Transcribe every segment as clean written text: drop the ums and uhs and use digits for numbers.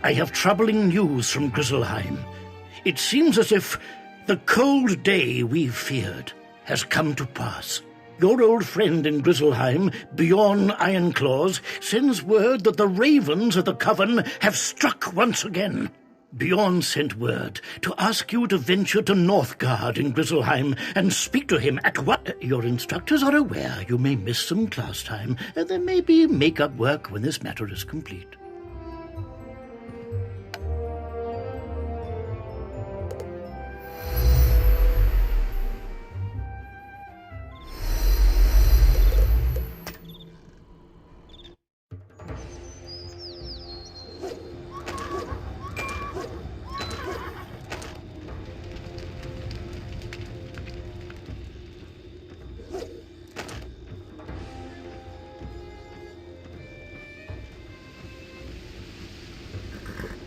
I have troubling news from Grizzleheim. It seems as if the cold day we've feared has come to pass. Your old friend in Grizzleheim, Bjorn Ironclaws, sends word that the ravens of the Coven have struck once again. Bjorn sent word to ask you to venture to Northgard in Grizzleheim and speak to him at what? Your instructors are aware you may miss some class time, and there may be make-up work when this matter is complete.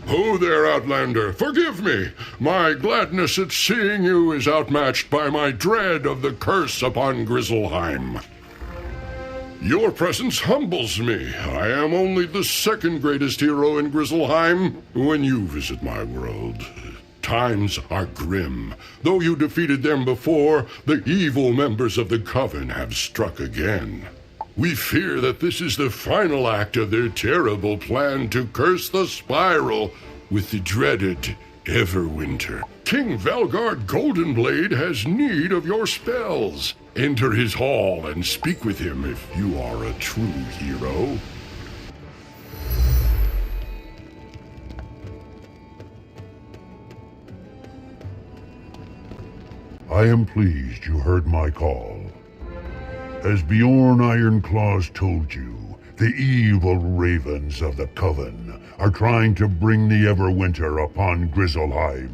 Ho there, Outlander, forgive me. My gladness at seeing you is outmatched by my dread of the curse upon Grizzleheim. Your presence humbles me. I am only the second greatest hero in Grizzleheim when you visit my world. Times are grim. Though you defeated them before, the evil members of the Coven have struck again. We fear that this is the final act of their terrible plan to curse the Spiral with the dreaded Everwinter. King Velgard Goldenblade has need of your spells. Enter his hall and speak with him if you are a true hero. I am pleased you heard my call. As Bjorn Ironclaws told you, the evil ravens of the Coven are trying to bring the Everwinter upon Grizzleheim.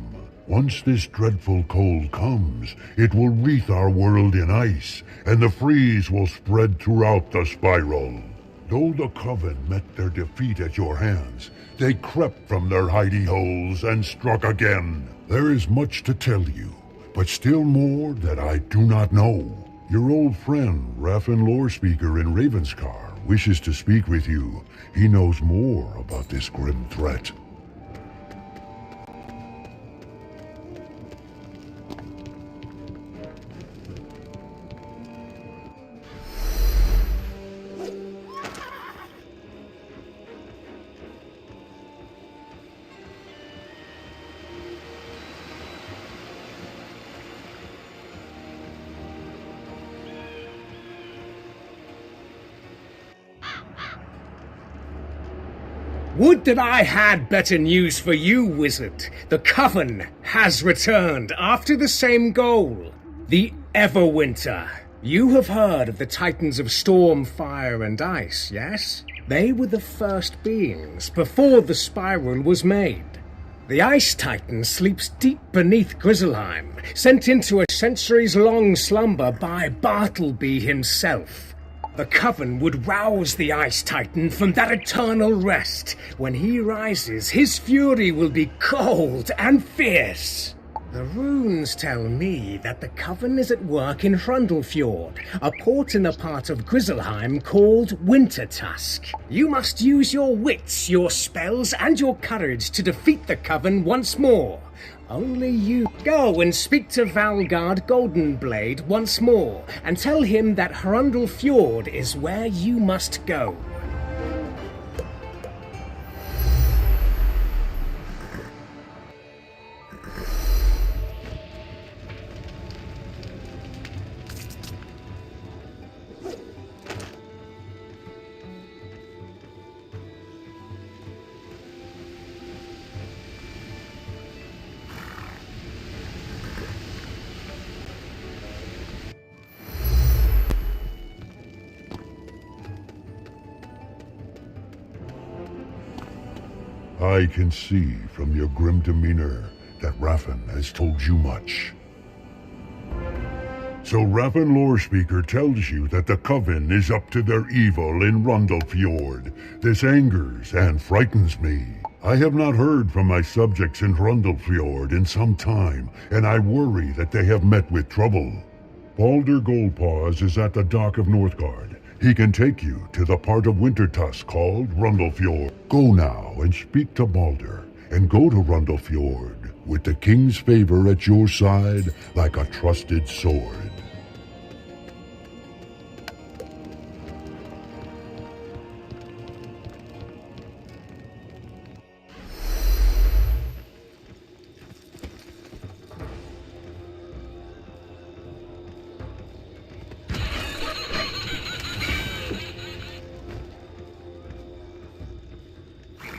Once this dreadful cold comes, it will wreath our world in ice, and the freeze will spread throughout the Spiral. Though the Coven met their defeat at your hands, they crept from their hidey holes and struck again. There is much to tell you, but still more that I do not know. Your old friend, Raffen Lorespeaker in Ravenscar, wishes to speak with you. He knows more about this grim threat. Would that I had better news for you, Wizard. The Coven has returned after the same goal. The Everwinter. You have heard of the Titans of Storm, Fire, and Ice, yes? They were the first beings before the Spiral was made. The Ice Titan sleeps deep beneath Grizzleheim, sent into a centuries-long slumber by Bartleby himself. The Coven would rouse the Ice Titan from that eternal rest. When he rises, his fury will be cold and fierce. The runes tell me that the Coven is at work in Hrundlefjord, a port in a part of Grizzleheim called Wintertusk. You must use your wits, your spells, and your courage to defeat the Coven once more. Only you. Go and speak to Velgard Goldenblade once more, and tell him that Hrundlefjord is where you must go. I can see from your grim demeanor that Raffen has told you much. So Raffen Lorespeaker tells you that the Coven is up to their evil in Hrundlefjord. This angers and frightens me. I have not heard from my subjects in Hrundlefjord in some time, and I worry that they have met with trouble. Balder Goldpaws is at the dock of Northgard. He can take you to the part of Wintertusk called Rundlefjord. Go now and speak to Balder, and go to Rundlefjord with the king's favor at your side like a trusted sword.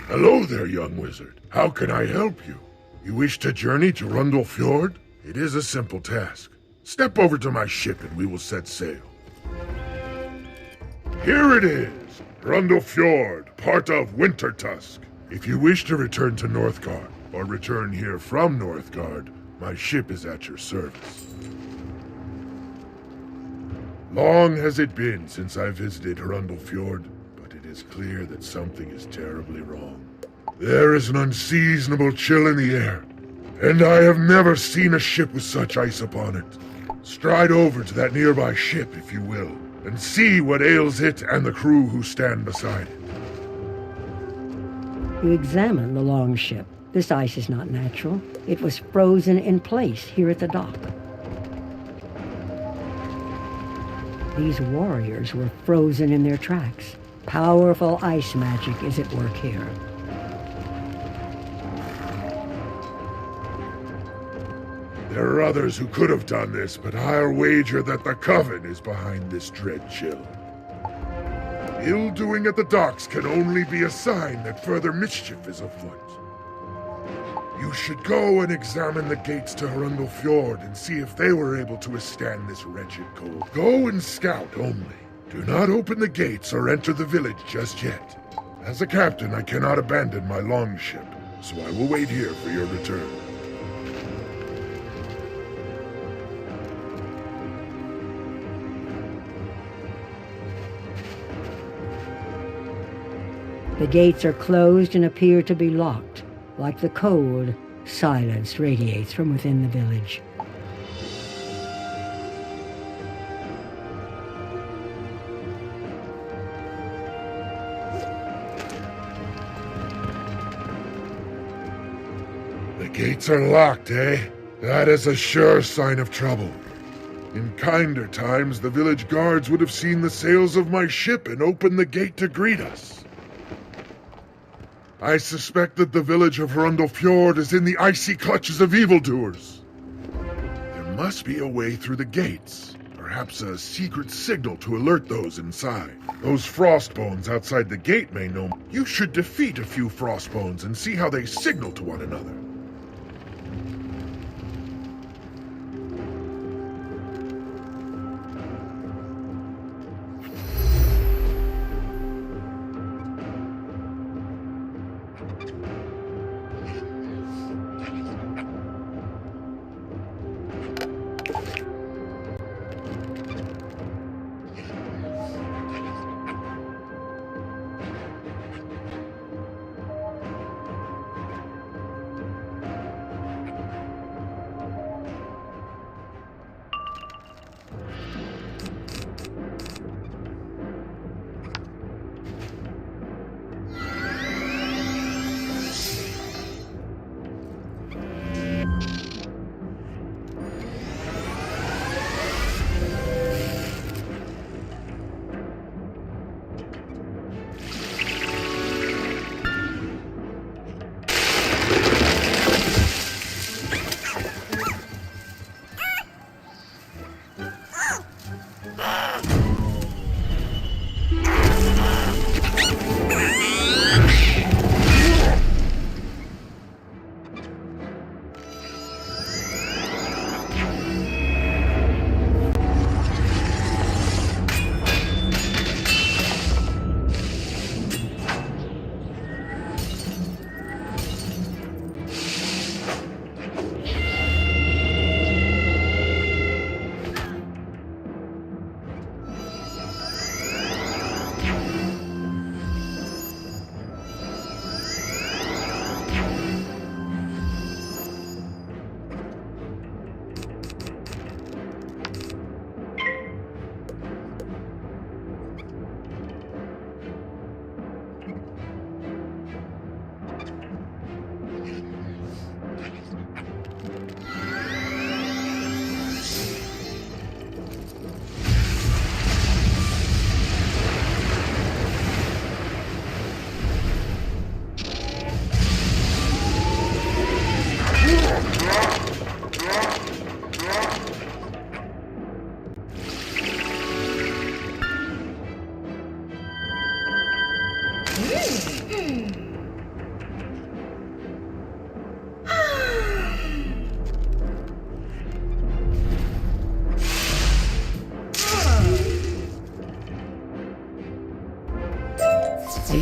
Hello there, young wizard. How can I help you? You wish to journey to Rundlefjord? It is a simple task. Step over to my ship and we will set sail. Here it is, Rundlefjord, part of Wintertusk. If you wish to return to Northgard, or return here from Northgard, my ship is at your service. Long has it been since I visited Rundlefjord, but it is clear that something is terribly wrong. There is an unseasonable chill in the air, and I have never seen a ship with such ice upon it. Stride over to that nearby ship, if you will, and see what ails it and the crew who stand beside it. You examine the longship. This ice is not natural. It was frozen in place here at the dock. These warriors were frozen in their tracks. Powerful ice magic is at work here. There are others who could have done this, but I'll wager that the Coven is behind this dread chill. Ill-doing at the docks can only be a sign that further mischief is afoot. You should go and examine the gates to Rundlefjord and see if they were able to withstand this wretched cold. Go and scout only. Do not open the gates or enter the village just yet. As a captain, I cannot abandon my longship, so I will wait here for your return. The gates are closed and appear to be locked. Like the cold, silence radiates from within the village. The gates are locked, eh? That is a sure sign of trouble. In kinder times, the village guards would have seen the sails of my ship and opened the gate to greet us. I suspect that the village of Rundlefjord is in the icy clutches of evildoers. There must be a way through the gates. Perhaps a secret signal to alert those inside. Those frostbones outside the gate may know. You should defeat a few frostbones and see how they signal to one another.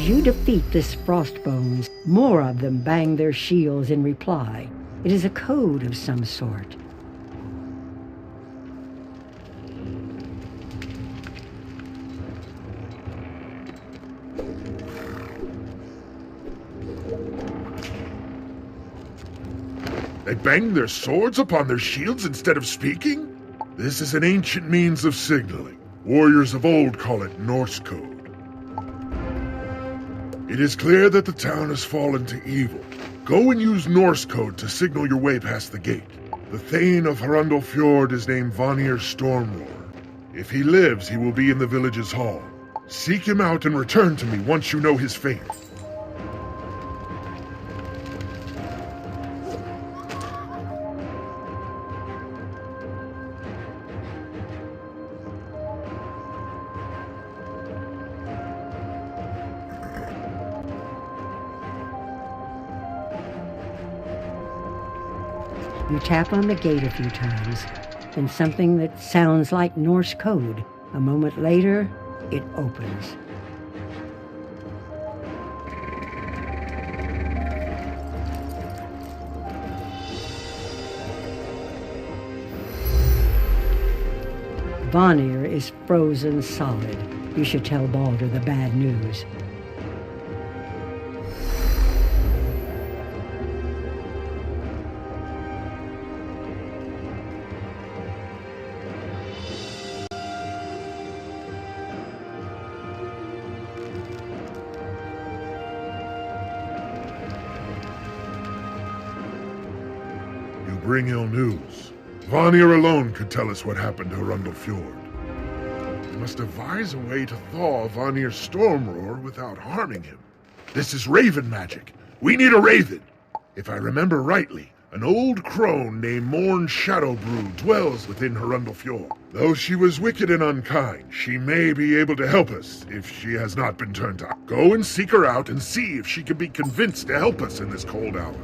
As you defeat this Frostbones, more of them bang their shields in reply. It is a code of some sort. They bang their swords upon their shields instead of speaking? This is an ancient means of signaling. Warriors of old call it Norse code. It is clear that the town has fallen to evil. Go and use Norse code to signal your way past the gate. The Thane of Hrundel Fjord is named Vanir Stormroar. If he lives, he will be in the village's hall. Seek him out and return to me once you know his fate. You tap on the gate a few times, and something that sounds like Norse code. A moment later, it opens. Vanir is frozen solid. You should tell Baldur the bad news. Bring ill news. Vanir alone could tell us what happened to Hrundel Fjord. We must devise a way to thaw Vanir's Stormroar without harming him. This is raven magic. We need a raven. If I remember rightly, an old crone named Morn Shadowbrew dwells within Hrundel Fjord. Though she was wicked and unkind, she may be able to help us if she has not been turned out. Go and seek her out and see if she can be convinced to help us in this cold hour.